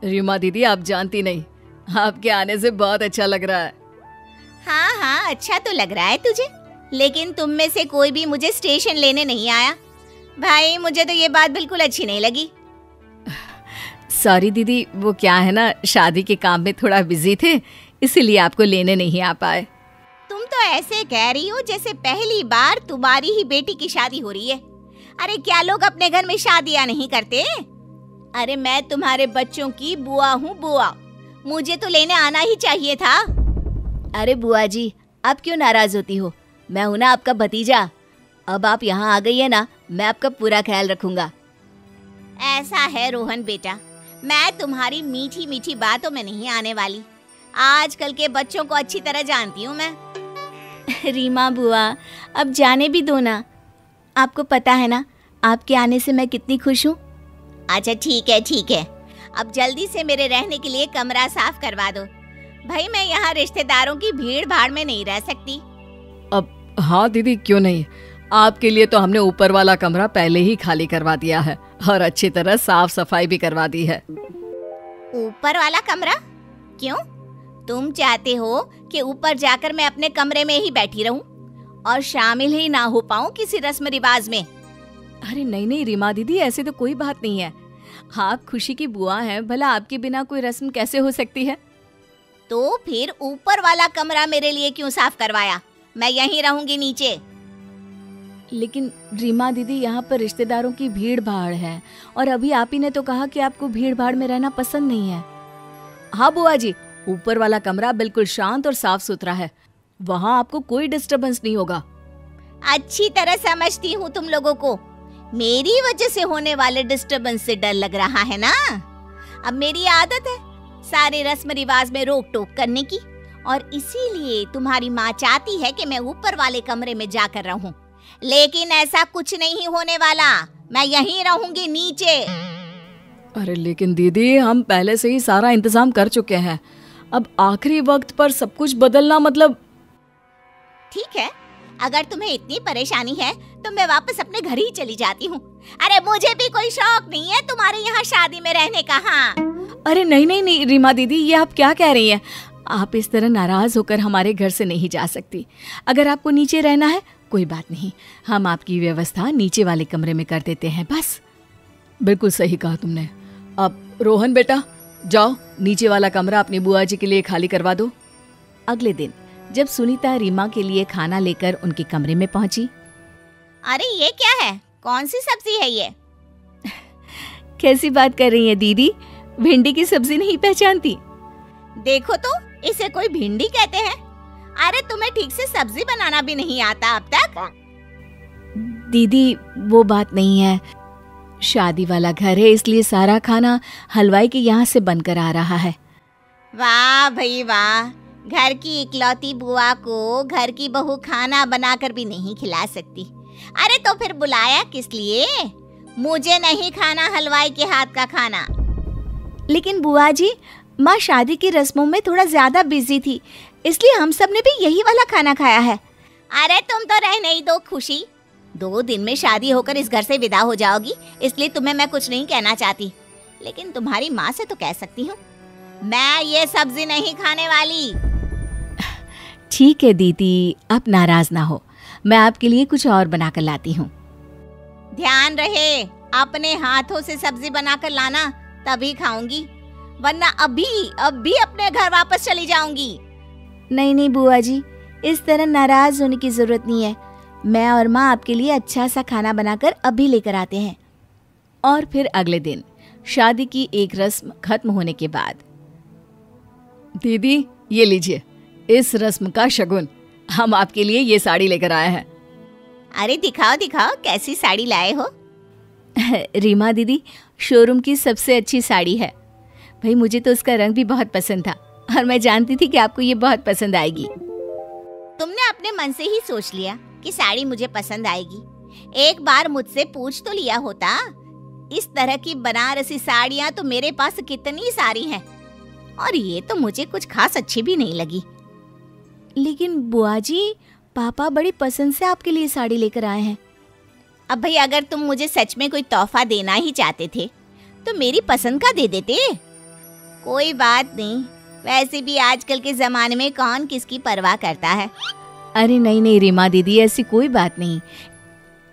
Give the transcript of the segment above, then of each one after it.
रीमा दीदी, आप जानती नहीं, आपके आने से बहुत अच्छा लग रहा है। हाँ हाँ, अच्छा तो लग रहा है तुझे, लेकिन तुम में से कोई भी मुझे स्टेशन लेने नहीं आया। भाई मुझे तो ये बात बिल्कुल अच्छी नहीं लगी। सॉरी दीदी, वो क्या है ना, शादी के काम में थोड़ा बिजी थे, इसीलिए आपको लेने नहीं आ पाए। तुम तो ऐसे कह रही हो जैसे पहली बार तुम्हारी ही बेटी की शादी हो रही है। अरे क्या लोग अपने घर में शादियां नहीं करते? अरे मैं तुम्हारे बच्चों की बुआ हूँ, बुआ, मुझे तो लेने आना ही चाहिए था। अरे बुआ जी, आप क्यों नाराज होती हो? मैं हूं ना आपका भतीजा। अब आप यहाँ आ गई है ना, मैं आपका पूरा ख्याल रखूंगा। ऐसा है रोहन बेटा, मैं तुम्हारी मीठी मीठी बातों में नहीं आने वाली। आजकल के बच्चों को अच्छी तरह जानती हूँ मैं। रीमा बुआ, अब जाने भी दो ना। आपको पता है ना, आपके आने से मैं कितनी खुश हूँ। अच्छा ठीक है ठीक है, अब जल्दी से मेरे रहने के लिए कमरा साफ करवा दो। भाई मैं यहाँ रिश्तेदारों की भीड़ भाड़ में नहीं रह सकती। अब हाँ दीदी, क्यों नहीं, आपके लिए तो हमने ऊपर वाला कमरा पहले ही खाली करवा दिया है और अच्छी तरह साफ सफाई भी करवा दी है। ऊपर वाला कमरा क्यों? तुम चाहते हो कि ऊपर जाकर मैं अपने कमरे में ही बैठी रहूं और शामिल ही ना हो पाऊं किसी रस्म रिवाज में? अरे नहीं नहीं रीमा दीदी, ऐसे तो कोई बात नहीं है। आप खुशी की बुआ हैं, भला आपके बिना कोई रस्म कैसे हो सकती है? तो फिर ऊपर वाला कमरा मेरे लिए क्यों साफ करवाया? मैं यहीं रहूंगी नीचे। लेकिन रीमा दीदी, यहाँ पर रिश्तेदारों की भीड़ भाड़ है और अभी आप ही ने तो कहा कि आपको भीड़ भाड़ में रहना पसंद नहीं है। हाँ बुआ जी, ऊपर वाला कमरा बिल्कुल शांत और साफ सुथरा है, वहाँ आपको कोई डिस्टरबेंस नहीं होगा। अच्छी तरह समझती हूँ तुम लोगों को। मेरी वजह से होने वाले डिस्टरबेंस से डर लग रहा है ना? अब मेरी आदत है सारे रस्म रिवाज में रोक टोक करने की, और इसीलिए तुम्हारी माँ चाहती है कि मैं ऊपर वाले कमरे में जाकर रहूं। लेकिन ऐसा कुछ नहीं होने वाला, मैं यहीं रहूंगी नीचे। अरे लेकिन दीदी, हम पहले से ही सारा इंतजाम कर चुके हैं, अब आखिरी वक्त पर सब कुछ बदलना मतलब। ठीक है, अगर तुम्हें इतनी परेशानी है तो मैं वापस अपने घर ही चली जाती हूँ। अरे मुझे भी कोई शौक नहीं है तुम्हारे यहाँ शादी में रहने का। हाँ अरे नहीं नहीं नहीं रीमा दीदी, ये आप क्या कह रही हैं? आप इस तरह नाराज होकर हमारे घर से नहीं जा सकती। अगर आपको नीचे रहना है कोई बात नहीं, हम आपकी व्यवस्था नीचे वाले कमरे में कर देते हैं बस। बिल्कुल सही कहा तुमने। अब रोहन बेटा, जाओ नीचे वाला कमरा अपनी बुआ जी के लिए खाली करवा दो। अगले दिन जब सुनीता रीमा के लिए खाना लेकर उनके कमरे में पहुंची। अरे ये क्या है? कौन सी सब्जी है ये? कैसी बात कर रही है दीदी, भिंडी की सब्जी नहीं पहचानती? देखो तो, इसे कोई भिंडी कहते हैं? अरे तुम्हें ठीक से सब्जी बनाना भी नहीं आता अब तक? दीदी वो बात नहीं है, शादी वाला घर है इसलिए सारा खाना हलवाई के यहाँ से बनकर आ रहा है। वाह भाई वाह, घर की इकलौती बुआ को घर की बहू खाना बनाकर भी नहीं खिला सकती। अरे तो फिर बुलाया किस लिए? मुझे नहीं खाना हलवाई के हाथ का खाना। लेकिन बुआ जी, माँ शादी की रस्मों में थोड़ा ज्यादा बिजी थी, इसलिए हम सब ने भी यही वाला खाना खाया है। अरे तुम तो रहने ही दो खुशी, 2 दिन में शादी होकर इस घर से विदा हो जाओगी, इसलिए तुम्हें मैं कुछ नहीं कहना चाहती। लेकिन तुम्हारी माँ से तो कह सकती हूँ, मैं ये सब्जी नहीं खाने वाली। ठीक है दीदी, आप नाराज ना हो, मैं आपके लिए कुछ और बनाकर लाती हूँ। ध्यान रहे, अपने हाथों से सब्जी बनाकर लाना, तभी खाऊंगी, वरना अभी अपने घर वापस चली जाऊंगी। नहीं नहीं बुआ जी, इस तरह नाराज होने की जरूरत नहीं है। मैं और माँ आपके लिए अच्छा सा खाना बनाकर अभी लेकर आते हैं। और फिर अगले दिन शादी की एक रस्म खत्म होने के बाद, दीदी ये लीजिए इस रस्म का शगुन, हम आपके लिए ये साड़ी लेकर आए हैं। अरे दिखाओ दिखाओ, कैसी साड़ी लाए हो? रीमा दीदी, शोरूम की सबसे अच्छी साड़ी है। भाई मुझे तो उसका रंग भी बहुत पसंद था और मैं जानती थी कि आपको ये बहुत पसंद आएगी। तुमने अपने मन से ही सोच लिया कि साड़ी मुझे पसंद आएगी। एक बार मुझसे पूछ तो लिया होता। इस तरह की बनारसी साड़ियाँ तो मेरे पास कितनी सारी हैं, और ये तो मुझे कुछ खास अच्छी भी नहीं लगी। लेकिन बुआ जी, पापा बड़ी पसंद से आपके लिए साड़ी लेकर आए हैं। अब भाई अगर तुम मुझे सच में कोई तोहफा देना ही चाहते थे तो मेरी पसंद का दे देते। कोई बात नहीं, वैसे भी आजकल के जमाने में कौन किसकी परवाह करता है। अरे नहीं नहीं रीमा दीदी, ऐसी कोई बात नहीं।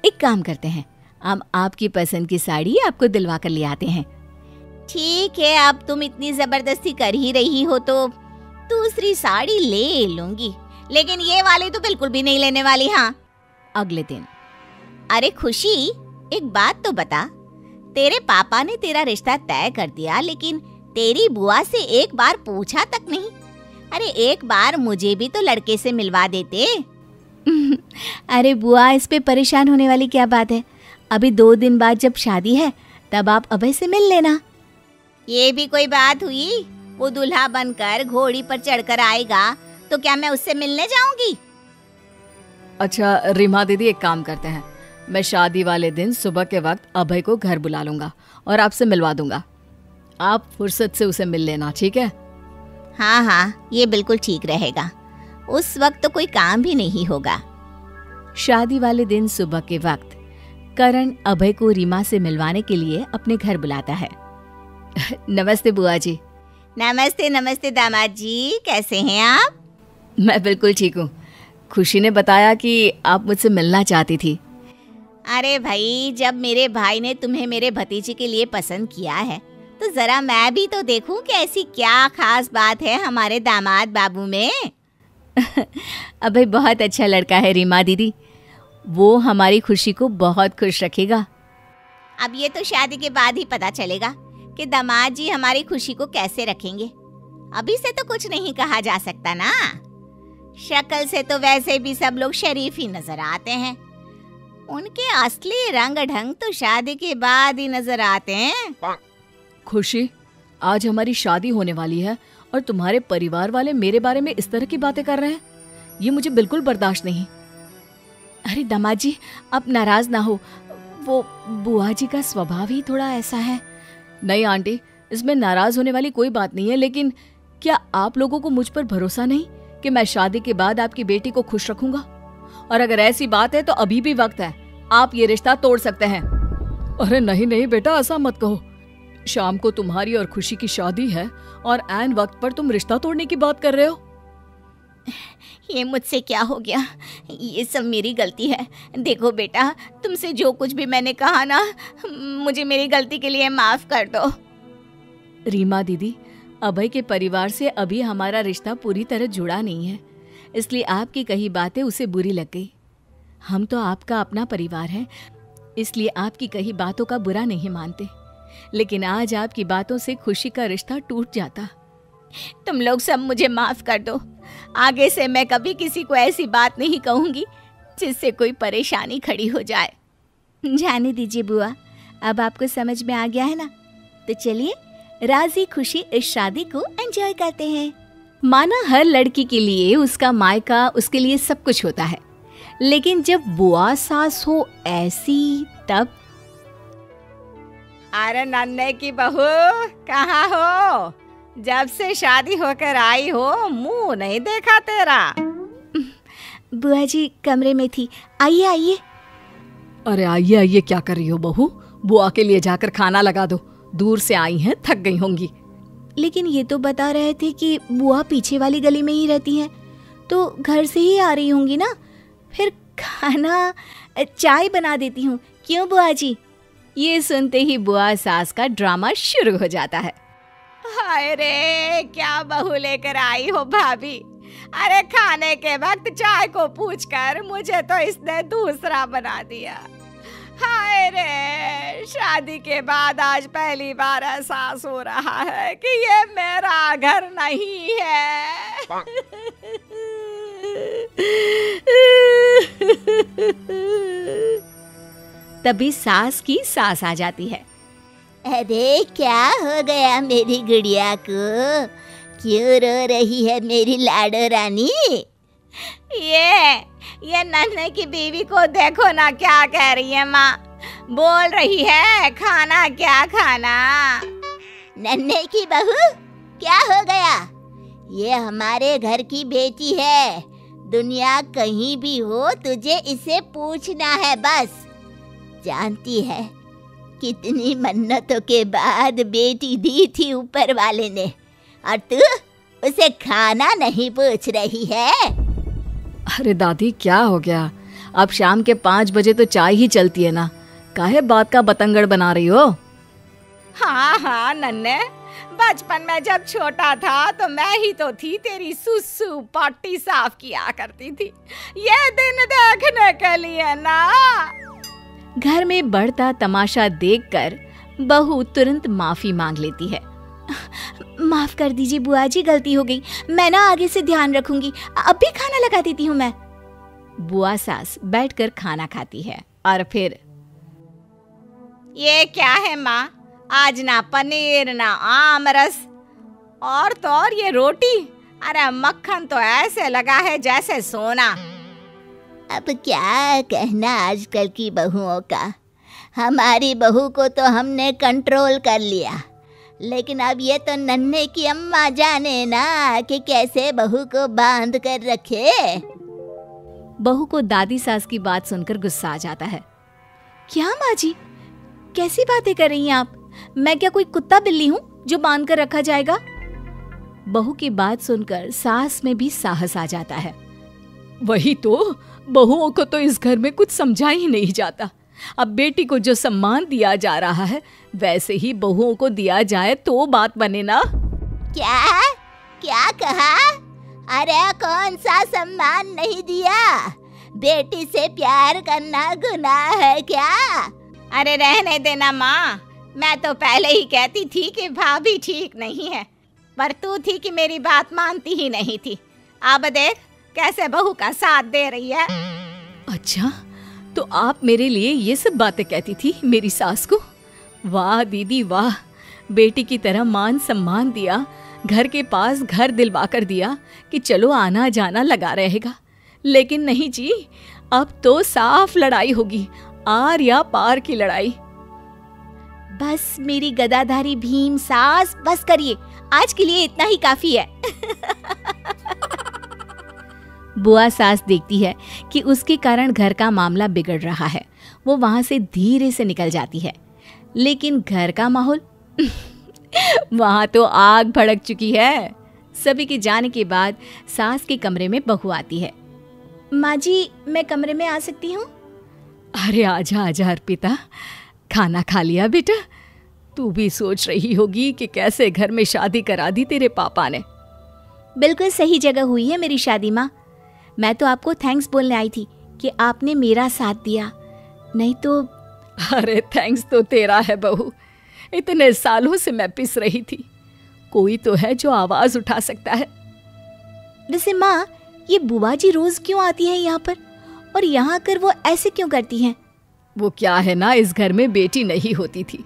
एक काम करते हैं, हम आपकी पसंद की साड़ी आपको दिलवा कर ले आते हैं। ठीक है, अब तुम इतनी जबरदस्ती कर ही रही हो तो दूसरी साड़ी ले लूंगी, लेकिन ये वाली तो बिल्कुल भी नहीं लेने वाली। हाँ, अगले दिन। अरे खुशी, एक बात तो बता, तेरे पापा ने तेरा रिश्ता तय कर दिया, लेकिन तेरी बुआ से एक बार पूछा तक नहीं। अरे एक बार मुझे भी तो लड़के से मिलवा देते। अरे बुआ, इस पे परेशान होने वाली क्या बात है। अभी 2 दिन बाद जब शादी है तब आप अभय से मिल लेना। ये भी कोई बात हुई? वो दूल्हा बनकर घोड़ी पर चढ़कर आएगा तो क्या मैं उससे मिलने जाऊंगी? अच्छा रीमा दीदी, एक काम करते हैं, मैं शादी वाले दिन सुबह के वक्त अभय को घर बुला लूंगा और आपसे मिलवा दूंगा। आप फुर्सत से उसे मिल लेना, ठीक है? हाँ हाँ, ये बिल्कुल ठीक रहेगा। उस वक्त तो कोई काम भी नहीं होगा। शादी वाले दिन सुबह के वक्त करण अभय को रीमा से मिलवाने के लिए अपने घर बुलाता है। नमस्ते बुआ जी। नमस्ते नमस्ते दामाद जी, कैसे हैं आप? मैं बिल्कुल ठीक हूँ। खुशी ने बताया कि आप मुझसे मिलना चाहती थी। अरे भाई, जब मेरे भाई ने तुम्हें मेरे भतीजे के लिए पसंद किया है तो जरा मैं भी तो देखूं कि ऐसी क्या खास बात है हमारे दामाद बाबू में। अभय बहुत अच्छा लड़का है रीमा दीदी, वो हमारी खुशी को बहुत खुश रखेगा। अब ये तो शादी के बाद ही पता चलेगा कि दामाद जी हमारी खुशी को कैसे रखेंगे। अभी से तो कुछ नहीं कहा जा सकता ना। शक्ल से तो वैसे भी सब लोग शरीफ ही नजर आते हैं, उनके असली रंग ढंग तो शादी के बाद ही नजर आते हैं। खुशी, आज हमारी शादी होने वाली है और तुम्हारे परिवार वाले मेरे बारे में इस तरह की बातें कर रहे हैं, ये मुझे बिल्कुल बर्दाश्त नहीं। अरे दामाद जी, आप नाराज ना हो, वो बुआ जी का स्वभाव ही थोड़ा ऐसा है। नहीं आंटी, इसमें नाराज होने वाली कोई बात नहीं है, लेकिन क्या आप लोगों को मुझ पर भरोसा नहीं कि मैं शादी के बाद आपकी बेटी को खुश रखूंगा? और अगर ऐसी बात है तो अभी भी वक्त है, आप ये रिश्ता तोड़ सकते हैं। अरे नहीं नहीं बेटा, ऐसा मत कहो। शाम को तुम्हारी और खुशी की शादी है और ऐन वक्त पर तुम रिश्ता तोड़ने की बात कर रहे हो। ये मुझसे क्या हो गया? ये सब मेरी गलती है। देखो बेटा, तुमसे जो कुछ भी मैंने कहा ना, मुझे मेरी गलती के लिए माफ कर दो। रीमा दीदी, अभय के परिवार से अभी हमारा रिश्ता पूरी तरह जुड़ा नहीं है, इसलिए आपकी कही बातें उसे बुरी लग गई। हम तो आपका अपना परिवार है, इसलिए आपकी कही बातों का बुरा नहीं मानते, लेकिन आज आपकी बातों से खुशी का रिश्ता टूट जाता। तुम लोग सब मुझे माफ कर दो। आगे से मैं कभी किसी को ऐसी बात नहीं कहूंगी जिससे कोई परेशानी खड़ी हो जाए। जाने दीजिए बुआ, अब आपको समझ में आ गया है ना, तो चलिए राजी खुशी इस शादी को एंजॉय करते हैं। माना हर लड़की के लिए उसका मायका उसके लिए सब कुछ होता है, लेकिन जब बुआ सास हो ऐसी, तब अरे नन्हे की बहू, कहाँ हो? जब से शादी होकर आई हो, मुंह नहीं देखा तेरा। बुआ जी कमरे में थी, आइए आइए। अरे आइए आइए, क्या कर रही हो बहू? बुआ के लिए जाकर खाना लगा दो, दूर से आई हैं, थक गई होंगी। लेकिन ये तो बता रहे थे कि बुआ पीछे वाली गली में ही रहती हैं, तो घर से ही आ रही होंगी ना, फिर खाना चाय बना देती हूँ, क्यों बुआ जी? ये सुनते ही बुआ सास का ड्रामा शुरू हो जाता है। हाय रे, क्या बहू लेकर आई हो भाभी। अरे खाने के वक्त चाय को पूछकर मुझे तो इसने दूसरा बना दिया। हाय रे, शादी के बाद आज पहली बार एहसास हो रहा है कि ये मेरा घर नहीं है। तभी सास की सास आ जाती है। अरे क्या हो गया मेरी गुड़िया को? क्यों रो रही है मेरी लाडो रानी? ये नन्हे की बीवी को देखो ना, क्या कह रही है माँ। बोल रही है खाना क्या खाना। नन्हे की बहू, क्या हो गया? ये हमारे घर की बेटी है, दुनिया कहीं भी हो तुझे इसे पूछना है बस। जानती है कितनी मन्नतों के बाद बेटी दी थी ऊपर वाले ने, और तू उसे खाना नहीं पूछ रही है। अरे दादी क्या हो गया, अब शाम के 5 बजे तो चाय ही चलती है ना, काहे बात का बतंगड़ बना रही हो? हाँ हाँ नन्हे, बचपन में जब छोटा था तो मैं ही तो थी तेरी सुसु पट्टी साफ किया करती थी, ये दिन देखने के लिए ना। घर में बढ़ता तमाशा देखकर बहू तुरंत माफी मांग लेती है। माफ कर दीजिए बुआ जी, गलती हो गई, मैं ना आगे से ध्यान रखूंगी, अब भी खाना लगा देती हूँ मैं। बुआ सास बैठकर खाना खाती है और फिर, ये क्या है माँ, आज ना पनीर ना आम रस, और तो और ये रोटी, अरे मक्खन तो ऐसे लगा है जैसे सोना। अब क्या कहना आजकल की बहुओं का, हमारी बहू को तो हमने कंट्रोल कर लिया, लेकिन अब ये तो नन्हे की अम्मा जाने ना कि कैसे बहू को बांध कर रखे। बहू को दादी सास की बात सुनकर गुस्सा आ जाता है। क्या माँ जी, कैसी बातें कर रही हैं आप? मैं क्या कोई कुत्ता बिल्ली हूँ जो बांध कर रखा जाएगा? बहू की बात सुनकर सास में भी साहस आ जाता है। वही तो, बहुओं को तो इस घर में कुछ समझा ही नहीं जाता। अब बेटी को जो सम्मान दिया जा रहा है वैसे ही बहुओं को दिया जाए तो बात बने ना। क्या क्या कहा? अरे कौन सा सम्मान नहीं दिया? बेटी से प्यार करना गुनाह है क्या? अरे रहने देना माँ, मैं तो पहले ही कहती थी कि भाभी ठीक नहीं है, पर तू थी कि मेरी बात मानती ही नहीं थी। अब देख कैसे बहू का साथ दे रही है। अच्छा, तो आप मेरे लिए ये सब बातें कहती थी मेरी सास को? वाह दीदी वाह, बेटी की तरह मान सम्मान दिया, घर के पास घर दिलवा कर दिया कि चलो आना जाना लगा रहेगा। लेकिन नहीं जी, अब तो साफ लड़ाई होगी, आर या पार की लड़ाई। बस मेरी गदाधारी भीम सास, बस करिए, आज के लिए इतना ही काफी है। बुआ सास देखती है कि उसके कारण घर का मामला बिगड़ रहा है, वो वहां से धीरे से निकल जाती है। लेकिन घर का माहौल वहां तो आग भड़क चुकी है। सभी के जाने के बाद सास के कमरे में बहू आती है। माँ जी, मैं कमरे में आ सकती हूँ? अरे आजा आजा अर्पिता, खाना खा लिया बेटा? तू भी सोच रही होगी कि कैसे घर में शादी करा दी तेरे पापा ने। बिल्कुल सही जगह हुई है मेरी शादी माँ। मैं तो आपको थैंक्स बोलने आई थी कि आपने मेरा साथ दिया, नहीं तो। अरे थैंक्स तो तेरा है बहू, इतने सालों से मैं पिस रही थी, कोई तो है जो आवाज उठा सकता है। वैसे माँ, ये बुआ जी रोज क्यों आती हैं यहाँ पर, और यहाँ आकर वो ऐसे क्यों करती हैं? वो क्या है ना, इस घर में बेटी नहीं होती थी,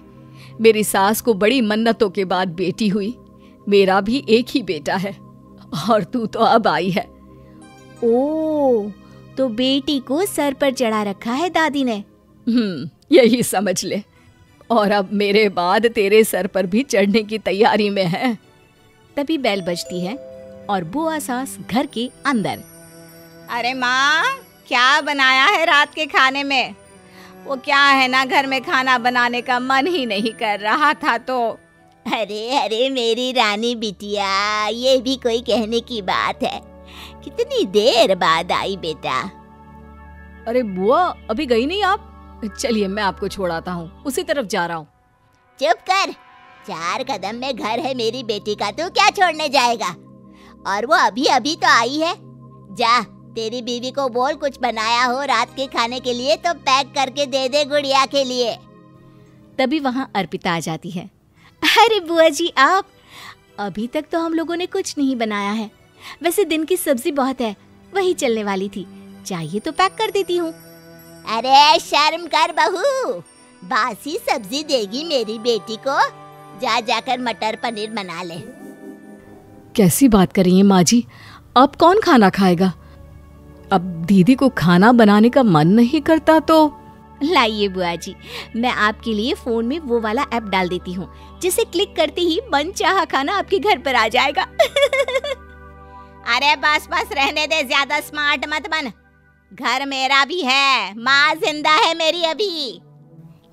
मेरी सास को बड़ी मन्नतों के बाद बेटी हुई। मेरा भी एक ही बेटा है और तू तो अब आई है। ओह, तो बेटी को सर पर चढ़ा रखा है दादी ने। यही समझ ले, और अब मेरे बाद तेरे सर पर भी चढ़ने की तैयारी में है। तभी बेल बजती है और बुआ सास घर के अंदर। अरे माँ, क्या बनाया है रात के खाने में? वो क्या है ना, घर में खाना बनाने का मन ही नहीं कर रहा था तो। अरे अरे मेरी रानी बिटिया, ये भी कोई कहने की बात है, कितनी देर बाद आई बेटा। अरे बुआ, अभी गई नहीं आप? चलिए मैं आपको छोड़ाता हूँ, उसी तरफ जा रहा हूँ। चुप कर, 4 कदम में घर है मेरी बेटी का, तू क्या छोड़ने जाएगा? और वो अभी अभी तो आई है। जा, तेरी बीवी को बोल कुछ बनाया हो रात के खाने के लिए तो पैक करके दे दे गुड़िया के लिए। तभी वहाँ अर्पिता आ जाती है। अरे बुआ जी, आप? अभी तक तो हम लोगों ने कुछ नहीं बनाया है, वैसे दिन की सब्जी बहुत है, वही चलने वाली थी, चाहिए तो पैक कर देती हूँ। अरे शर्म कर बहू, बासी सब्जी देगी मेरी बेटी को? जा जाकर मटर पनीर बना ले। कैसी बात कर रही हैं माँ जी, अब कौन खाना खाएगा? अब दीदी को खाना बनाने का मन नहीं करता तो? लाइए बुआ जी, मैं आपके लिए फोन में वो वाला ऐप डाल देती हूँ, जिसे क्लिक करते ही मनचाहा खाना आपके घर पर आ जाएगा। अरे बस बस रहने दे, ज्यादा स्मार्ट मत बन। घर मेरा भी है, माँ जिंदा है मेरी अभी।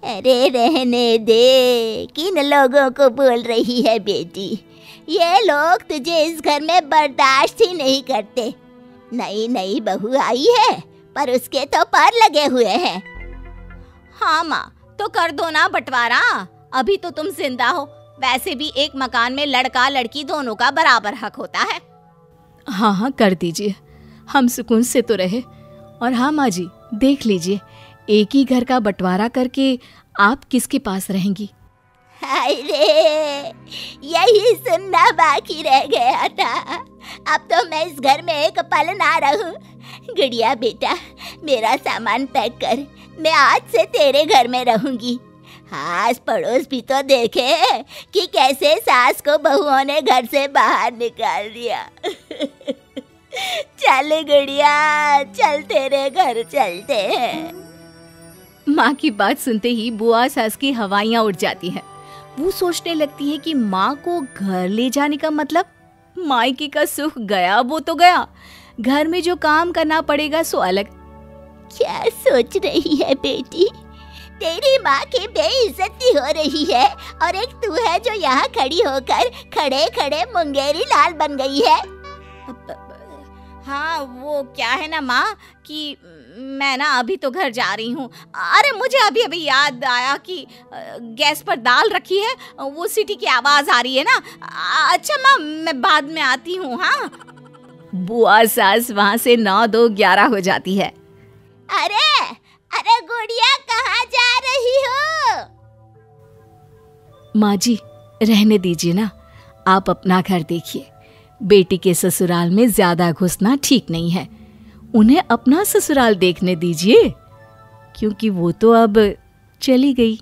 अरे रहने दे, किन लोगों को बोल रही है बेटी? ये लोग तुझे इस घर में बर्दाश्त ही नहीं करते। नई नई बहू आई है पर उसके तो पर लगे हुए हैं। हाँ माँ, तो कर दो ना बंटवारा, अभी तो तुम जिंदा हो। वैसे भी एक मकान में लड़का लड़की दोनों का बराबर हक होता है। हाँ हाँ कर दीजिए, हम सुकून से तो रहे। और हाँ माँ जी, देख लीजिए, एक ही घर का बंटवारा करके आप किसके पास रहेंगी? अरे यही सुनना बाकी रह गया था। अब तो मैं इस घर में एक पल ना रहूं। गुड़िया बेटा, मेरा सामान पैक कर, मैं आज से तेरे घर में रहूंगी। आस पड़ोस भी तो देखे कि कैसे सास को बहुओं ने घर से बाहर निकाल दिया। चल गुड़िया, चल तेरे घर चलते हैं। माँ की बात सुनते ही बुआ सास की हवाइयाँ उड़ जाती हैं। वो सोचने लगती है कि माँ को घर ले जाने का मतलब मायके का सुख गया वो तो गया, घर में जो काम करना पड़ेगा सो अलग। क्या सोच रही है बेटी? तेरी माँ की बेइज्जती हो रही है और एक तू है जो यहाँ खड़ी होकर खड़े खड़े मुंगेरी लाल बन गई है। हाँ वो क्या है ना माँ कि मैं ना अभी तो घर जा रही हूँ। अरे मुझे अभी अभी याद आया कि गैस पर दाल रखी है, वो सीटी की आवाज आ रही है ना। अच्छा माँ, मैं बाद में आती हूँ। हाँ। बुआ सास वहाँ से 9-2-11 हो जाती है। अरे अरे गुड़िया, कहाँ जा रही हो? माँ जी रहने दीजिए ना, आप अपना घर देखिए। बेटी के ससुराल में ज्यादा घुसना ठीक नहीं है, उन्हें अपना ससुराल देखने दीजिए, क्योंकि वो तो अब चली गई।